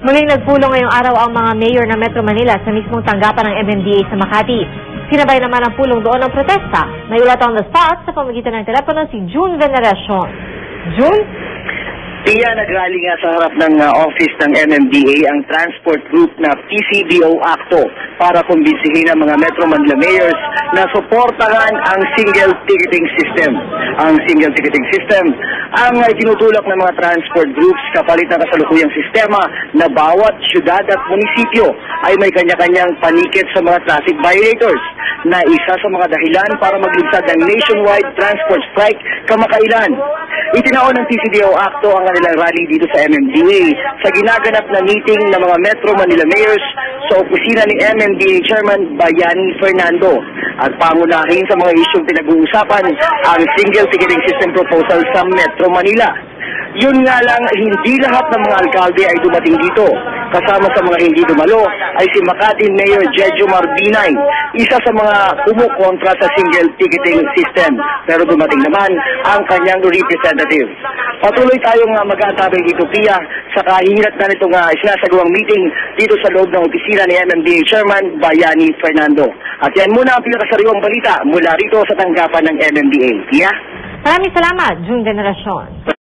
Muling nagpulong ngayong araw ang mga mayor ng Metro Manila sa mismong tanggapan ng MMDA sa Makati. Sinabay naman ang pulong doon ng protesta. Naiulat on the spot sa pamagitan ng telepono si June Veneracion. June? Pia, nagrally nga sa harap ng office ng MMDA ang transport group na PCDO Acto para kumbinsihin ang mga Metro Manila mayors na suportahan ang single ticketing system. Ang single ticketing system ang tinutulak ng mga transport groups kapalit ng kasalukuyang sistema na bawat syudad at munisipyo ay may kanya-kanyang panikit sa mga traffic violators na isa sa mga dahilan para maglunsad ng nationwide transport strike kamakailan. Itinaon ng PCDO Acto ang kanilang rally dito sa MMDA sa ginaganap na meeting ng mga Metro Manila mayors sa opisina ni MMDA Chairman Bayani Fernando at pangunahin sa mga isyong pinag-uusapan ang single ticketing system proposal sa Metro Manila. Yun nga lang, hindi lahat ng mga alkalde ay dumating dito. Kasama sa mga hindi dumalo ay si Makati Mayor Jejo Marbinay, isa sa mga kumukontra sa single ticketing system. Pero dumating naman ang kanyang representative. Patuloy tayong mag-aantabay dito, Pia, sa kahihinat na nitong sinasagawang meeting dito sa loob ng opisina ni MMDA Chairman Bayani Fernando. At yan muna ang pinakasariwang balita mula rito sa tanggapan ng MMDA. Pia? Maraming salamat, June Veneracion.